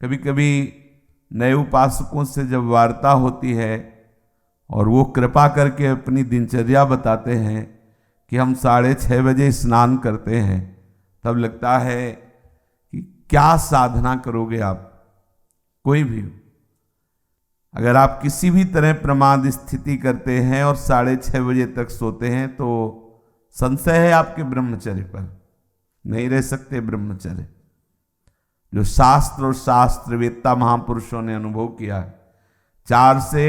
कभी कभी नए उपासकों से जब वार्ता होती है और वो कृपा करके अपनी दिनचर्या बताते हैं कि हम 6:30 बजे स्नान करते हैं, तब लगता है कि क्या साधना करोगे आप। कोई भी हो, अगर आप किसी भी तरह प्रमाद स्थिति करते हैं और 6:30 बजे तक सोते हैं तो संशय है आपके ब्रह्मचर्य पर, नहीं रह सकते ब्रह्मचर्य। जो शास्त्र और शास्त्रवेत्ता महापुरुषों ने अनुभव किया है, 4 से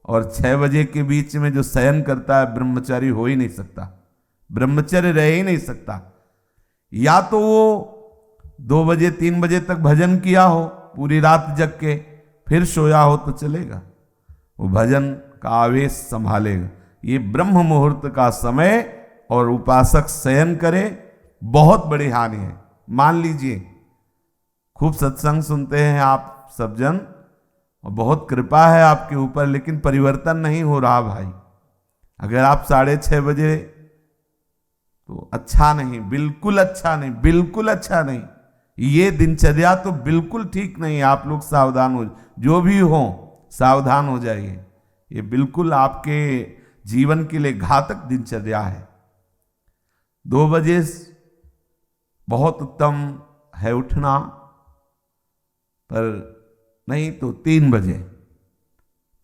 और 6 बजे के बीच में जो शयन करता है ब्रह्मचारी हो ही नहीं सकता, ब्रह्मचर्य रह ही नहीं सकता। या तो वो 2 बजे 3 बजे तक भजन किया हो, पूरी रात जग के फिर सोया हो तो चलेगा, वो भजन का आवेश संभालेगा। ये ब्रह्म मुहूर्त का समय और उपासक शयन करे, बहुत बड़ी हानि है। मान लीजिए खूब सत्संग सुनते हैं आप सब जन और बहुत कृपा है आपके ऊपर, लेकिन परिवर्तन नहीं हो रहा भाई। अगर आप 6:30 बजे, तो अच्छा नहीं, बिल्कुल अच्छा नहीं, बिल्कुल अच्छा नहीं। ये दिनचर्या तो बिल्कुल ठीक नहीं है। आप लोग सावधान हो, जो भी हो सावधान हो जाइए। ये बिल्कुल आपके जीवन के लिए घातक दिनचर्या है। 2 बजे बहुत उत्तम है उठना, पर नहीं तो 3 बजे,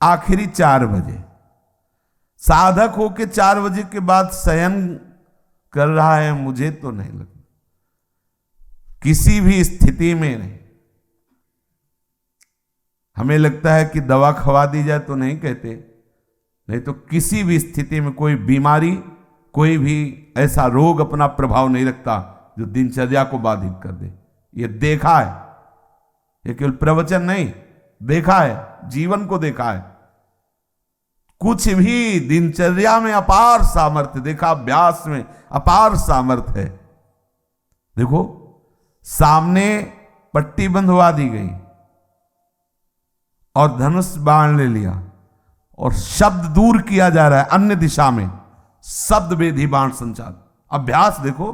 आखिरी 4 बजे। साधक होके 4 बजे के बाद शयन कर रहा है, मुझे तो नहीं लगता, किसी भी स्थिति में नहीं। हमें लगता है कि दवा खवा दी जाए तो नहीं कहते, नहीं तो किसी भी स्थिति में कोई बीमारी, कोई भी ऐसा रोग अपना प्रभाव नहीं रखता जो दिनचर्या को बाधित कर दे। ये देखा है, ये केवल प्रवचन नहीं, देखा है, जीवन को देखा है। कुछ भी दिनचर्या में अपार सामर्थ्य देखा, अभ्यास में अपार सामर्थ्य है। देखो सामने पट्टी बंधवा दी गई और धनुष बाण ले लिया और शब्द दूर किया जा रहा है अन्य दिशा में, शब्द वेधी बाण संचार। अभ्यास देखो,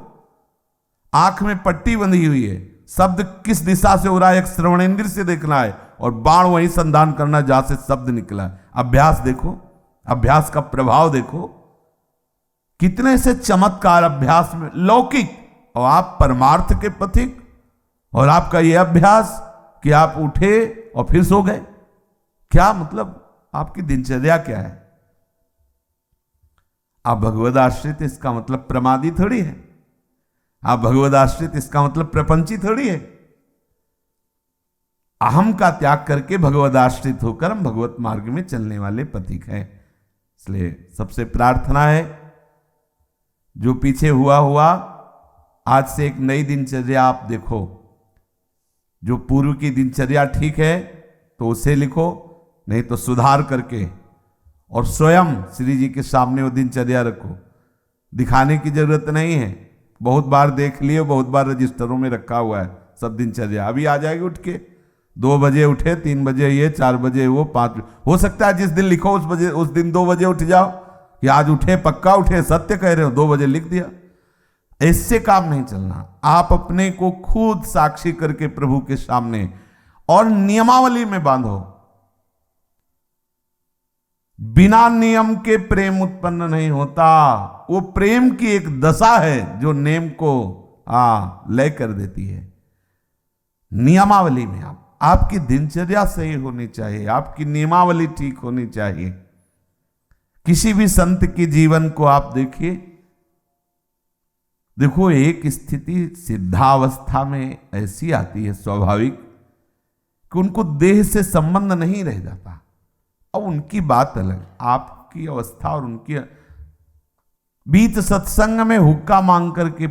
आंख में पट्टी बंधी हुई है, शब्द किस दिशा से हो रहा है एक श्रवणेंद्र से देखना है और बाण वही संधान करना जहां से शब्द निकला है। अभ्यास देखो, अभ्यास का प्रभाव देखो, कितने से चमत्कार अभ्यास में लौकिक, और आप परमार्थ के पथिक, और आपका यह अभ्यास कि आप उठे और फिर सो गए। क्या मतलब, आपकी दिनचर्या क्या है? आप भगवद आश्रित, इसका मतलब प्रमादी थोड़ी है। आप भगवद आश्रित, इसका मतलब प्रपंची थोड़ी है। अहम का त्याग करके भगवद आश्रित होकर हम भगवत मार्ग में चलने वाले पथिक हैं। इसलिए सबसे प्रार्थना है, जो पीछे हुआ आज से एक नई दिनचर्या आप देखो। जो पूर्व की दिनचर्या ठीक है तो उसे लिखो, नहीं तो सुधार करके और स्वयं श्री जी के सामने वो दिनचर्या रखो। दिखाने की जरूरत नहीं है, बहुत बार देख लिए, बहुत बार रजिस्टरों में रखा हुआ है सब दिनचर्या। अभी आ जाएगी उठ के, 2 बजे उठे, 3 बजे ये, 4 बजे वो, 5 हो सकता है जिस दिन लिखो उस दिन 2 बजे उठ जाओ कि आज उठे, पक्का उठे, सत्य कह रहे हो, 2 बजे लिख दिया। इससे काम नहीं चलना। आप अपने को खुद साक्षी करके प्रभु के सामने और नियमावली में बांधो। बिना नियम के प्रेम उत्पन्न नहीं होता। वो प्रेम की एक दशा है जो नेम को लय कर देती है। नियमावली में आपकी दिनचर्या सही होनी चाहिए, आपकी नियमावली ठीक होनी चाहिए। किसी भी संत के जीवन को आप देखिए, देखो एक स्थिति सिद्धावस्था में ऐसी आती है स्वाभाविक कि उनको देह से संबंध नहीं रह जाता। अब उनकी बात अलग, आपकी अवस्था और उनकी बीच सत्संग में हुक्का मांग करके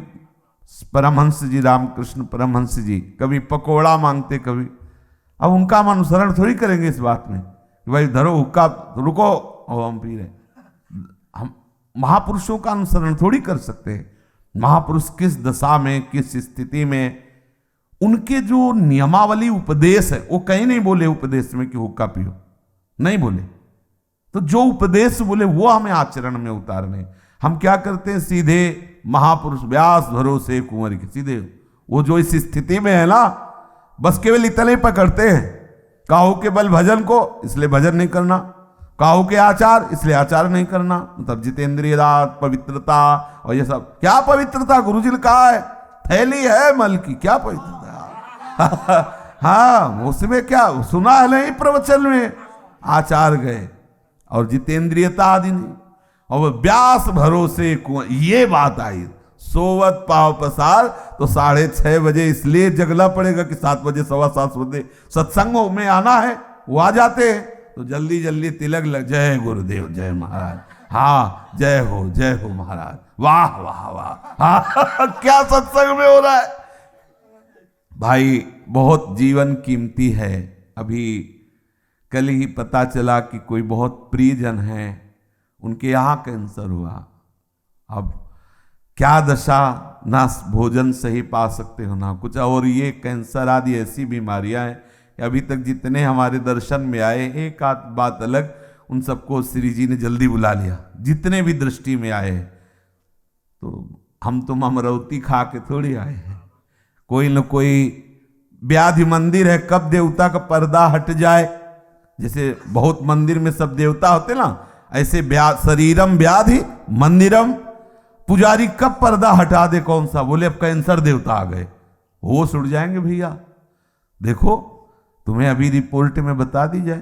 परमहंस जी, रामकृष्ण परमहंस जी कभी पकोड़ा मांगते, कभी, अब उनका हम अनुसरण थोड़ी करेंगे इस बात में कि भाई धरो हुक्का, रुको और हम पी रहे। हम महापुरुषों का अनुसरण थोड़ी कर सकते हैं। महापुरुष किस दशा में, किस स्थिति में, उनके जो नियमावली उपदेश है, वो कहीं नहीं बोले उपदेश में कि हुक्का पियो, नहीं बोले। तो जो उपदेश बोले वो हमें आचरण में उतारने। हम क्या करते हैं, सीधे महापुरुष व्यास भरोसे कुंवर के, सीधे वो जो इस स्थिति में है ना, बस केवल इतना ही पकड़ते हैं, काहू के बल भजन को, इसलिए भजन नहीं करना, काहू के आचार इसलिए आचार नहीं करना। मतलब जितेंद्रियता, पवित्रता और ये सब। क्या पवित्रता? गुरुजी ने कहा है थैली है मल की, क्या पवित्रता? हाँ, उसमें क्या सुना है नहीं प्रवचन में, आचार गए और जितेंद्रियता आदि नहीं। और वो व्यास भरोसे ये बात आई, सोवत पाव पसार। तो 6:30 बजे इसलिए जगला पड़ेगा कि 7 बजे 7:15 बजे सत्संगों में आना है, वो आ जाते हैं तो जल्दी जल्दी तिलक लग, जय गुरुदेव, जय महाराज, हाँ जय हो महाराज, वाह वाह वाह, हाँ क्या सत्संग में हो रहा है भाई। बहुत जीवन कीमती है। अभी कल ही पता चला कि कोई बहुत प्रियजन है, उनके यहाँ कैंसर हुआ। अब क्या दशा, ना भोजन सही पा सकते हो ना कुछ, और ये कैंसर आदि ऐसी बीमारियां हैं कि अभी तक जितने हमारे दर्शन में आए, एक आध बात अलग, उन सबको श्री जी ने जल्दी बुला लिया, जितने भी दृष्टि में आए। तो हम तुम अमरौती खा के थोड़ी आए हैं, कोई न कोई व्याधि मंदिर है, कब देवता का पर्दा हट जाए। जैसे बहुत मंदिर में सब देवता होते ना, ऐसे शरीरम व्याधि मंदिरम, पुजारी कब पर्दा हटा दे, कौन सा, बोले अब कैंसर देवता आ गए, होश उड़ जाएंगे भैया। देखो तुम्हें अभी रिपोर्ट में बता दी जाए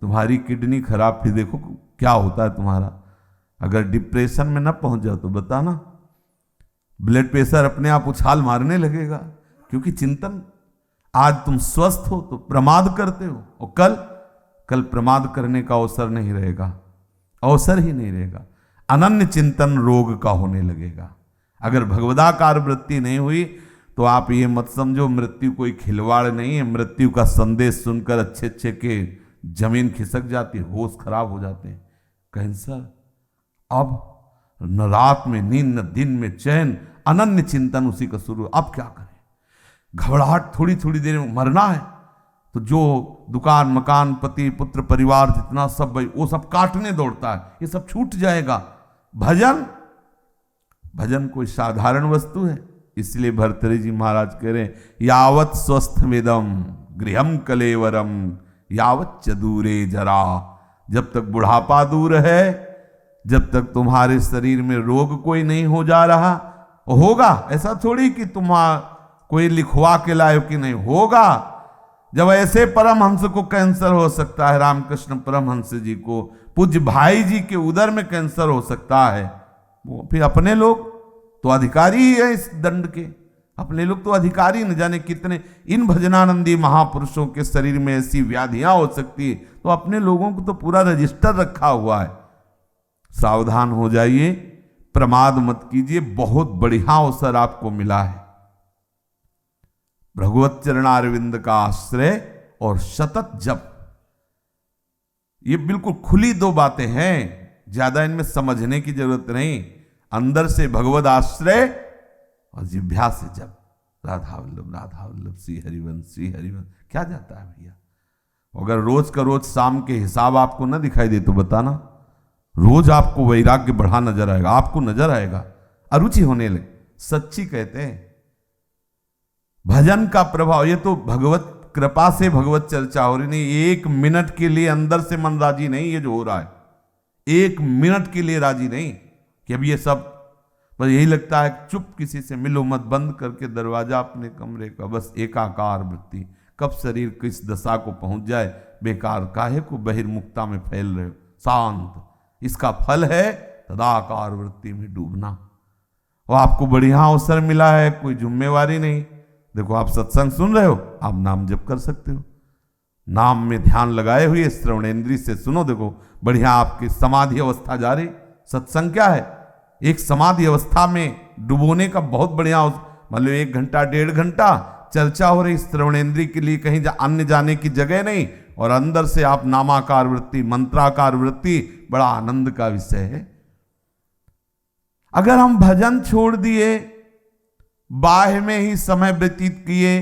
तुम्हारी किडनी खराब, फिर देखो क्या होता है तुम्हारा। अगर डिप्रेशन में ना पहुंच जाओ तो बताना, ब्लड प्रेशर अपने आप उछाल मारने लगेगा, क्योंकि चिंतन, आज तुम स्वस्थ हो तो प्रमाद करते हो, और कल प्रमाद करने का अवसर नहीं रहेगा, अवसर ही नहीं रहेगा। अनन्य चिंतन रोग का होने लगेगा। अगर भगवदाकार वृत्ति नहीं हुई तो आप ये मत समझो मृत्यु कोई खिलवाड़ नहीं है। मृत्यु का संदेश सुनकर अच्छे के जमीन खिसक जाती है, होश खराब हो जाते हैं। कैंसर, अब न रात में नींद न दिन में चैन, अनन्य चिंतन उसी का शुरू। अब क्या करें, घबराहट, थोड़ी थोड़ी देर में मरना है तो जो दुकान मकान पति पुत्र परिवार जितना सब भाई वो सब काटने दौड़ता है, ये सब छूट जाएगा। भजन कोई साधारण वस्तु है। इसलिए भर्तृहरि जी महाराज कह रहे हैं, यावत स्वस्थ वेदम गृहम कलेवरम यावत च दूरे जरा। जब तक बुढ़ापा दूर है, जब तक तुम्हारे शरीर में रोग कोई नहीं हो जा रहा, होगा ऐसा थोड़ी कि तुम कोई लिखवा के लाए कि नहीं, होगा। जब ऐसे परमहंस को कैंसर हो सकता है, रामकृष्ण परमहंस जी को, पूज्य भाई जी के उदर में कैंसर हो सकता है, वो फिर अपने लोग तो अधिकारी ही है इस दंड के। अपने लोग तो अधिकारी, न जाने कितने इन भजनानंदी महापुरुषों के शरीर में ऐसी व्याधियां हो सकती है, तो अपने लोगों को तो पूरा रजिस्टर रखा हुआ है। सावधान हो जाइए, प्रमाद मत कीजिए, बहुत बढ़िया अवसर आपको मिला है। भगवत चरणारविंद का आश्रय और सतत जप, ये बिल्कुल खुली दो बातें हैं, ज्यादा इनमें समझने की जरूरत नहीं। अंदर से भगवत आश्रय और जिह्वा से जप, राधा वल्लभ श्री हरिवंश श्री हरिवंश। क्या जाता है भैया, अगर रोज का रोज शाम के हिसाब आपको न दिखाई दे तो बताना, रोज आपको वैराग्य बढ़ा नजर आएगा, आपको नजर आएगा, अरुचि होने लगे। सच्ची कहते हैं भजन का प्रभाव, ये तो भगवत कृपा से भगवत चर्चा हो रही नहीं। 1 मिनट के लिए अंदर से मन राजी नहीं, ये जो हो रहा है 1 मिनट के लिए राजी नहीं कि अब ये सब, बस यही लगता है चुप, किसी से मिलो मत, बंद करके दरवाजा अपने कमरे का, बस एकाकार वृत्ति। कब शरीर किस दशा को पहुंच जाए, बेकार काहे को बहिर्मुखता में फैल रहे हो, शांत। इसका फल है तदाकार वृत्ति में डूबना। और आपको बढ़िया अवसर मिला है, कोई जिम्मेवारी नहीं। देखो आप सत्संग सुन रहे हो, आप नाम जप कर सकते हो, नाम में ध्यान लगाए हुए श्रवणेन्द्रिय से सुनो। देखो बढ़िया आपकी समाधि अवस्था जा रही। सत्संग क्या है, एक समाधि अवस्था में डुबोने का बहुत बढ़िया, मतलब 1 घंटा 1.5 घंटा चर्चा हो रही, श्रवणेन्द्रिय के लिए कहीं अन्य जाने की जगह नहीं, और अंदर से आप नामाकार वृत्ति, मंत्राकार वृत्ति, बड़ा आनंद का विषय है। अगर हम भजन छोड़ दिए, बाह्य में ही समय व्यतीत किए,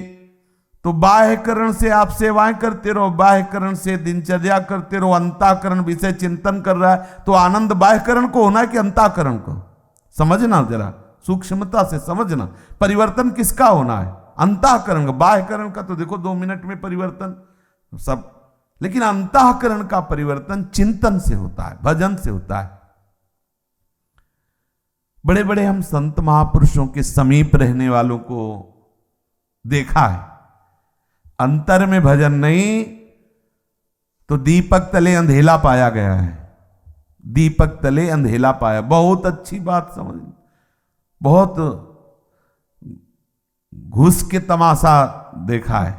तो बाह्यकरण से आप सेवाएं करते रहो, बाह्यकरण से दिनचर्या करते रहो, अंतःकरण विषय चिंतन कर रहा है, तो आनंद बाह्यकरण को होना है कि अंतःकरण को? समझना, जरा सूक्ष्मता से समझना। परिवर्तन किसका होना है? अंतःकरण का, बाह्यकरण का तो देखो 2 मिनट में परिवर्तन सब, लेकिन अंतःकरण का परिवर्तन चिंतन से होता है, भजन से होता है। बड़े बड़े हम संत महापुरुषों के समीप रहने वालों को देखा है, अंतर में भजन नहीं तो दीपक तले अंधेला पाया गया है, दीपक तले अंधेला पाया। बहुत अच्छी बात समझ, बहुत घुस के तमाशा देखा है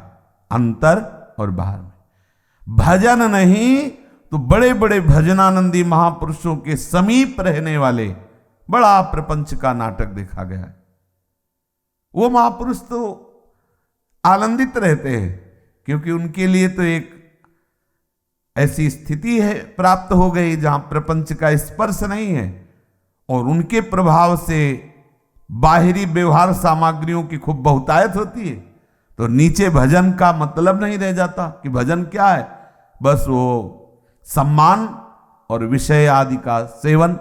अंतर और बाहर में। भजन नहीं तो बड़े बड़े भजनानंदी महापुरुषों के समीप रहने वाले बड़ा प्रपंच का नाटक देखा गया है। वो महापुरुष तो आनंदित रहते हैं क्योंकि उनके लिए तो एक ऐसी स्थिति है प्राप्त हो गई जहां प्रपंच का स्पर्श नहीं है, और उनके प्रभाव से बाहरी व्यवहार सामग्रियों की खूब बहुतायत होती है, तो नीचे भजन का मतलब नहीं रह जाता कि भजन क्या है, बस वो सम्मान और विषय आदि का सेवन,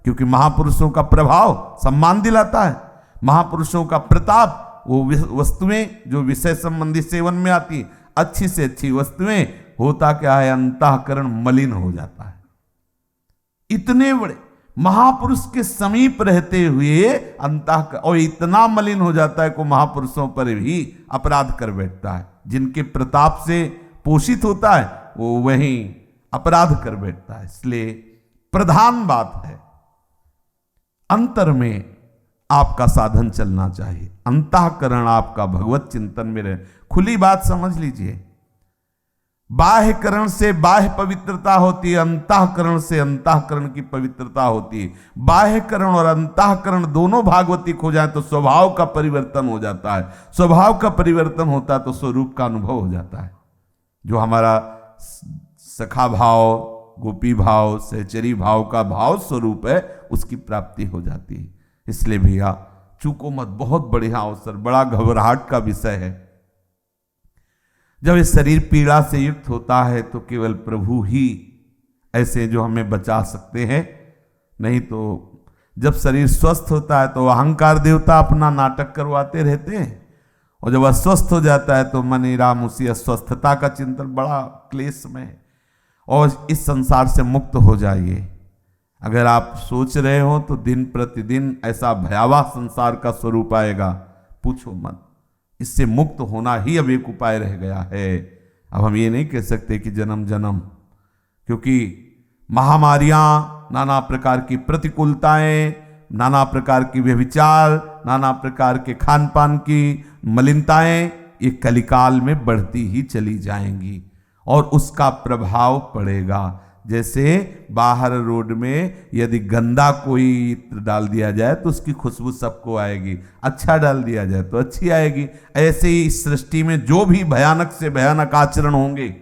क्योंकि महापुरुषों का प्रभाव सम्मान दिलाता है, महापुरुषों का प्रताप वो वस्तुएं जो विषय संबंधी सेवन में आती, अच्छी से अच्छी वस्तुएं, होता क्या है अंतःकरण मलिन हो जाता है। इतने बड़े महापुरुष के समीप रहते हुए अंतःकरण और इतना मलिन हो जाता है को महापुरुषों पर भी अपराध कर बैठता है, जिनके प्रताप से पोषित होता है वो वहीं अपराध कर बैठता है। इसलिए प्रधान बात है अंतर में आपका साधन चलना चाहिए, अंतःकरण आपका भगवत चिंतन में रहे। खुली बात समझ लीजिए, बाह्यकरण से बाह्य पवित्रता होती है, अंतःकरण से अंतःकरण की पवित्रता होती है। बाह्यकरण और अंतःकरण दोनों भागवतिक हो जाए तो स्वभाव का परिवर्तन हो जाता है, स्वभाव का परिवर्तन होता है तो स्वरूप का अनुभव हो जाता है। जो हमारा सखा भाव, गोपी भाव, सहचरी भाव का भाव स्वरूप है उसकी प्राप्ति हो जाती है। इसलिए भैया चूको मत, बहुत बढ़िया अवसर, बड़ा घबराहट का विषय है। जब ये शरीर पीड़ा से युक्त होता है तो केवल प्रभु ही ऐसे जो हमें बचा सकते हैं, नहीं तो जब शरीर स्वस्थ होता है तो अहंकार देवता अपना नाटक करवाते रहते हैं, और जब अस्वस्थ हो जाता है तो मन राम उसी अस्वस्थता का चिंतन, बड़ा क्लेश में है। और इस संसार से मुक्त हो जाइए। अगर आप सोच रहे हो तो दिन प्रतिदिन ऐसा भयावह संसार का स्वरूप आएगा, पूछो मत। इससे मुक्त होना ही अब एक उपाय रह गया है। अब हम ये नहीं कह सकते कि जन्म जन्म, क्योंकि महामारियां, नाना प्रकार की प्रतिकूलताएं, नाना प्रकार की व्यभिचार, नाना प्रकार के खान पान की मलिनताएं ये कलिकाल में बढ़ती ही चली जाएंगी और उसका प्रभाव पड़ेगा। जैसे बाहर रोड में यदि गंदा कोई इत्र डाल दिया जाए तो उसकी खुशबू सबको आएगी, अच्छा डाल दिया जाए तो अच्छी आएगी। ऐसे ही इस सृष्टि में जो भी भयानक से भयानक आचरण होंगे,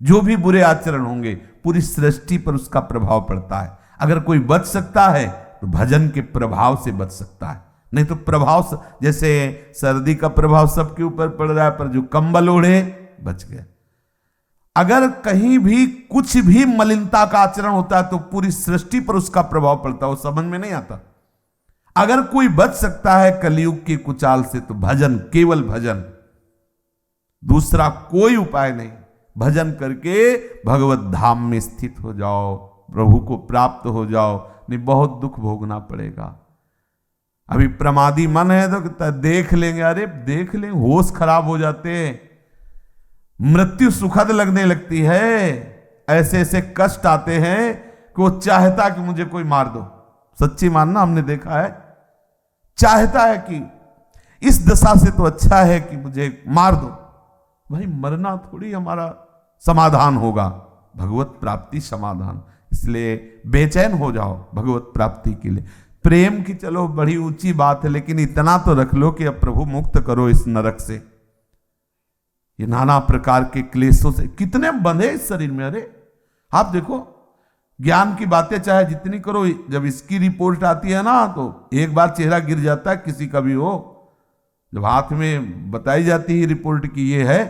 जो भी बुरे आचरण होंगे, पूरी सृष्टि पर उसका प्रभाव पड़ता है। अगर कोई बच सकता है तो भजन के प्रभाव से बच सकता है, नहीं तो प्रभाव, जैसे सर्दी का प्रभाव सबके ऊपर पड़ रहा है, पर जो कंबल ओढ़े बच गए। अगर कहीं भी कुछ भी मलिनता का आचरण होता है तो पूरी सृष्टि पर उसका प्रभाव पड़ता है, वो समझ में नहीं आता। अगर कोई बच सकता है कलयुग की कुचाल से तो भजन, केवल भजन, दूसरा कोई उपाय नहीं। भजन करके भगवत धाम में स्थित हो जाओ, प्रभु को प्राप्त हो जाओ, नहीं बहुत दुख भोगना पड़ेगा। अभी प्रमादी मन है तो देख लेंगे, अरे देख लेंगे, होश खराब हो जाते हैं, मृत्यु सुखद लगने लगती है, ऐसे ऐसे कष्ट आते हैं कि वो चाहता कि मुझे कोई मार दो। सच्ची मानना, हमने देखा है, चाहता है कि इस दशा से तो अच्छा है कि मुझे मार दो। भाई मरना थोड़ी हमारा समाधान होगा, भगवत प्राप्ति समाधान। इसलिए बेचैन हो जाओ भगवत प्राप्ति के लिए। प्रेम की चलो बड़ी ऊंची बात है, लेकिन इतना तो रख लो कि अब प्रभु मुक्त करो इस नरक से, ये नाना प्रकार के क्लेशों से। कितने बंधे इस शरीर में। अरे आप देखो, ज्ञान की बातें चाहे जितनी करो, जब इसकी रिपोर्ट आती है ना तो एक बार चेहरा गिर जाता है किसी का भी हो। जब हाथ में बताई जाती है रिपोर्ट की ये है,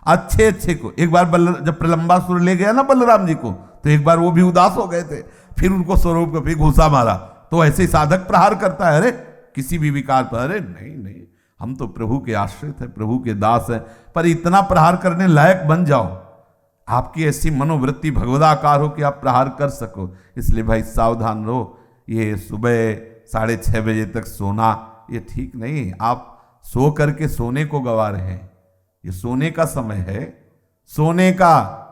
अच्छे अच्छे को एक बार जब प्रलंबासुर ले गया ना बलराम जी को, तो एक बार वो भी उदास हो गए थे, फिर उनको स्वरूप को फिर घूसा मारा। तो ऐसे ही साधक प्रहार करता है, अरे किसी भी विकार पर, अरे नहीं नहीं, हम तो प्रभु के आश्रित हैं, प्रभु के दास हैं, पर इतना प्रहार करने लायक बन जाओ, आपकी ऐसी मनोवृत्ति भगवदाकार हो कि आप प्रहार कर सको। इसलिए भाई सावधान रहो। ये सुबह 6:30 बजे तक सोना ये ठीक नहीं। आप सो करके सोने को गवा रहे हैं। ये सोने का समय है, सोने का,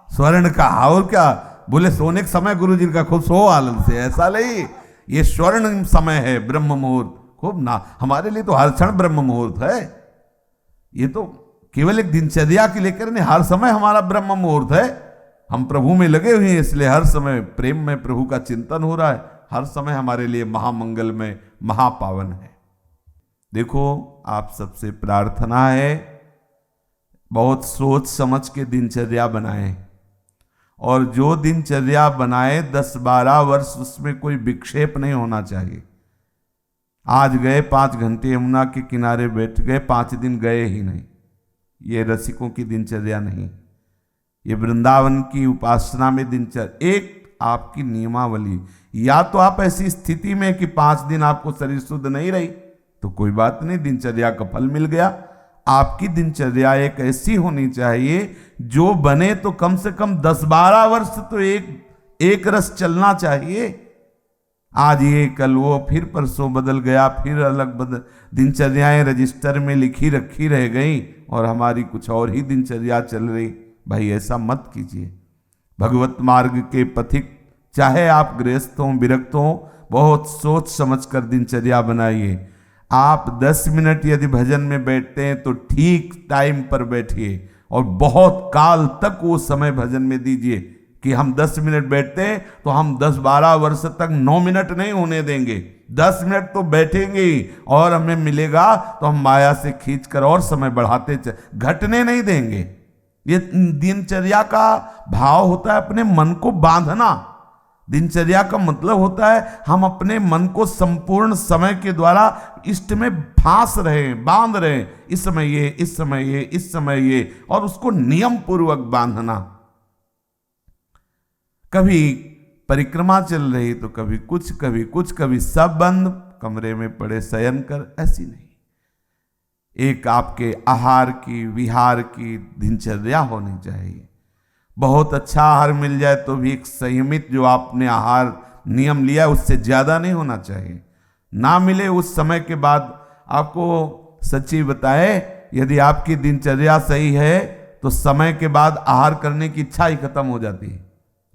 स्वर्ण का। और क्या बोले, सोने का समय गुरु जी का, खूब सो आनंद से, ऐसा नहीं। ये स्वर्ण समय है, ब्रह्म मुहूर्त, खूब ना। हमारे लिए तो हर क्षण ब्रह्म मुहूर्त है। ये तो केवल एक दिनचर्या के लेकर नहीं, हर समय हमारा ब्रह्म मुहूर्त है। हम प्रभु में लगे हुए हैं, इसलिए हर समय प्रेम में प्रभु का चिंतन हो रहा है। हर समय हमारे लिए महामंगल में, महापावन है। देखो, आप सबसे प्रार्थना है, बहुत सोच समझ के दिनचर्या बनाएं, और जो दिनचर्या बनाए 10-12 वर्ष उसमें कोई विक्षेप नहीं होना चाहिए। आज गए 5 घंटे यमुना के किनारे बैठ गए, 5 दिन गए ही नहीं। ये रसिकों की दिनचर्या नहीं, ये वृंदावन की उपासना में दिनचर्या एक आपकी नियमावली। या तो आप ऐसी स्थिति में कि 5 दिन आपको शरीर शुद्ध नहीं रही तो कोई बात नहीं, दिनचर्या का फल मिल गया। आपकी दिनचर्या एक ऐसी होनी चाहिए जो बने तो कम से कम 10-12 वर्ष तो एक रस चलना चाहिए। आज ये कल वो, फिर परसों बदल गया, फिर अलग बदल दिनचर्याएं रजिस्टर में लिखी रखी रह गई और हमारी कुछ और ही दिनचर्या चल रही। भाई ऐसा मत कीजिए। भगवत मार्ग के पथिक, चाहे आप गृहस्थ हों, विरक्त हों, बहुत सोच समझ कर दिनचर्या बनाइए। आप 10 मिनट यदि भजन में बैठते हैं तो ठीक टाइम पर बैठिए और बहुत काल तक वो समय भजन में दीजिए। कि हम 10 मिनट बैठते हैं तो हम 10-12 वर्ष तक 9 मिनट नहीं होने देंगे, 10 मिनट तो बैठेंगे ही, और हमें मिलेगा तो हम माया से खींचकर और समय बढ़ाते घटने नहीं देंगे। ये दिनचर्या का भाव होता है अपने मन को बांधना। दिनचर्या का मतलब होता है हम अपने मन को संपूर्ण समय के द्वारा इष्ट में फांस रहे, बांध रहे, इस समय ये, इस समय ये, इस समय ये, और उसको नियम पूर्वक बांधना। कभी परिक्रमा चल रही तो कभी कुछ, कभी कुछ, कभी सब बंद, कमरे में पड़े शयन कर, ऐसी नहीं। एक आपके आहार की, विहार की दिनचर्या होनी चाहिए। बहुत अच्छा आहार मिल जाए तो भी एक संयमित, जो आपने आहार नियम लिया है उससे ज्यादा नहीं होना चाहिए। ना मिले उस समय के बाद, आपको सच्ची बताए, यदि आपकी दिनचर्या सही है तो समय के बाद आहार करने की इच्छा ही खत्म हो जाती है।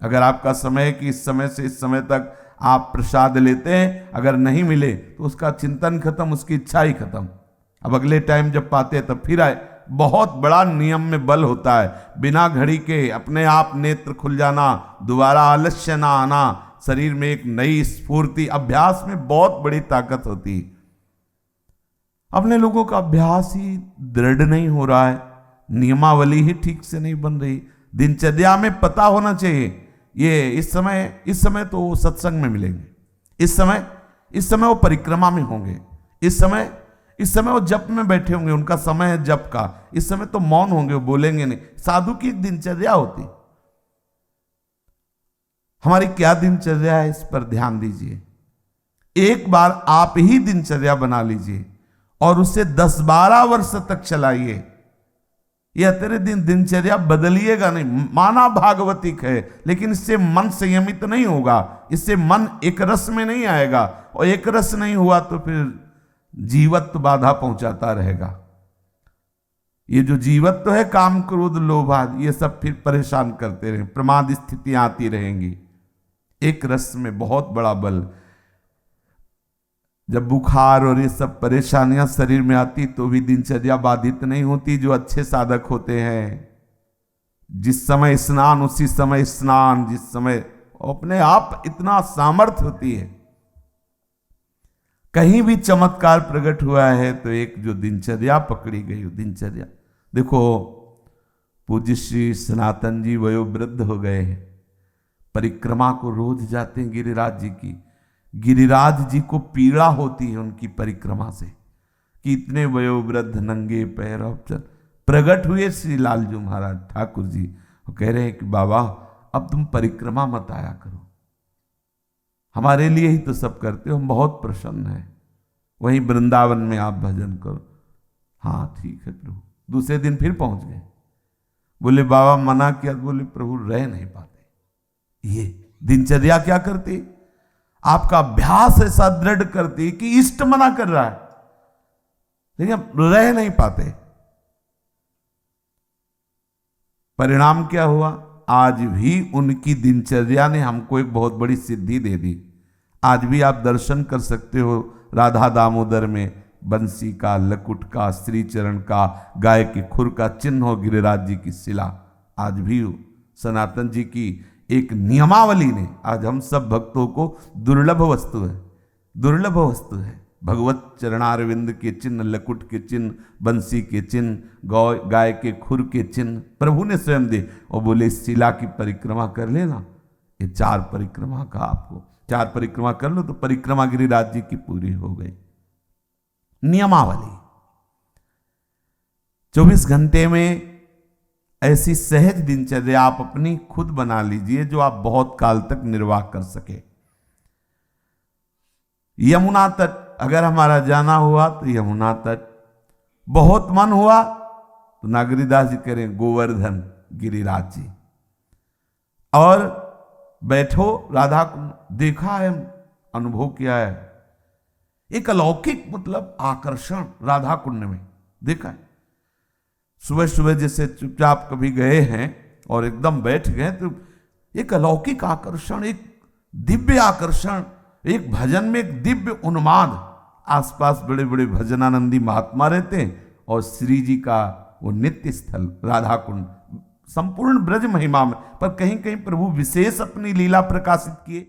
अगर आपका समय कि इस समय से इस समय तक आप प्रसाद लेते हैं, अगर नहीं मिले तो उसका चिंतन खत्म, उसकी इच्छा ही खत्म। अब अगले टाइम जब पाते हैं तब फिर आए। बहुत बड़ा नियम में बल होता है। बिना घड़ी के अपने आप नेत्र खुल जाना, दोबारा आलस्य ना आना, शरीर में एक नई स्फूर्ति, अभ्यास में बहुत बड़ी ताकत होती है। अपने लोगों का अभ्यास ही दृढ़ नहीं हो रहा है, नियमावली ही ठीक से नहीं बन रही। दिनचर्या में पता होना चाहिए, ये इस समय तो वो सत्संग में मिलेंगे, इस समय वो परिक्रमा में होंगे, इस समय वो जप में बैठे होंगे, उनका समय है जप का, इस समय तो मौन होंगे, वो बोलेंगे नहीं। साधु की दिनचर्या होती। हमारी क्या दिनचर्या है, इस पर ध्यान दीजिए। एक बार आप ही दिनचर्या बना लीजिए और उसे 10-12 वर्ष तक चलाइए। यह तेरे दिनचर्या बदलिएगा नहीं। माना भागवतिक है, लेकिन इससे मन संयमित नहीं होगा, इससे मन एक रस में नहीं आएगा, और एक रस नहीं हुआ तो फिर जीवत्व बाधा पहुंचाता रहेगा। ये जो जीवत्व है, काम क्रोध लोभ आदि, ये सब फिर परेशान करते रहे, प्रमाद स्थितियां आती रहेंगी। एक रस में बहुत बड़ा बल। जब बुखार और ये सब परेशानियां शरीर में आती तो भी दिनचर्या बाधित नहीं होती। जो अच्छे साधक होते हैं, जिस समय स्नान उसी समय स्नान, जिस समय अपने आप इतना सामर्थ्य होती है। कहीं भी चमत्कार प्रकट हुआ है तो एक जो दिनचर्या पकड़ी गई, दिनचर्या। देखो, पूज्य श्री सनातन जी वयोवृद्ध हो गए हैं, परिक्रमा को रोज जाते हैं गिरिराज जी की। गिरिराज जी को पीड़ा होती है उनकी परिक्रमा से कि इतने वयोवृद्ध नंगे पैर। प्रकट हुए श्री लालजू महाराज ठाकुर जी, वो कह रहे हैं कि बाबा अब तुम परिक्रमा मत आया करो, हमारे लिए ही तो सब करते हो, हम बहुत प्रसन्न हैं, वहीं वृंदावन में आप भजन करो। हाँ ठीक है प्रभु। दूसरे दिन फिर पहुंच गए। बोले बाबा मना किया। बोले प्रभु रह नहीं पाते। ये दिनचर्या क्या करती, आपका अभ्यास ऐसा दृढ़ करती कि इष्ट मना कर रहा है लेकिन रह नहीं पाते। परिणाम क्या हुआ, आज भी उनकी दिनचर्या ने हमको एक बहुत बड़ी सिद्धि दे दी। आज भी आप दर्शन कर सकते हो राधा दामोदर में बंसी का, लकुट का, श्रीचरण का, गाय के खुर का चिन्ह हो, गिरिराज जी की शिला आज भी सनातन जी की एक नियमावली ने आज हम सब भक्तों को दुर्लभ वस्तु है, दुर्लभ वस्तु है। भगवत चरणारविंद के चिन्ह, लकुट के चिन्ह, बंसी के चिन्ह, गाय के खुर के चिन्ह प्रभु ने स्वयं दे और बोले इस शिला की परिक्रमा कर लेना। ये 4 परिक्रमा का आपको 4 परिक्रमा कर लो तो परिक्रमा गिरिराज जी की पूरी हो गई। नियमावली 24 घंटे में ऐसी सहज दिनचर्या आप अपनी खुद बना लीजिए जो आप बहुत काल तक निर्वाह कर सके। यमुना तट अगर हमारा जाना हुआ तो यमुना तट, बहुत मन हुआ तो नागरीदास जी करें गोवर्धन गिरिराज जी, और बैठो राधा को देखा है, अनुभव किया है, एक अलौकिक मतलब आकर्षण राधा कुंड में देखा है। सुबह सुबह जैसे चुपचाप कभी गए हैं और एकदम बैठ गए तो एक अलौकिक आकर्षण, एक दिव्य आकर्षण, एक भजन में एक दिव्य उन्माद। आसपास बड़े बड़े भजनानंदी महात्मा रहते हैं और श्री जी का वो नित्य स्थल राधा कुंड संपूर्ण ब्रज महिमा में, पर कहीं कहीं प्रभु विशेष अपनी लीला प्रकाशित किए।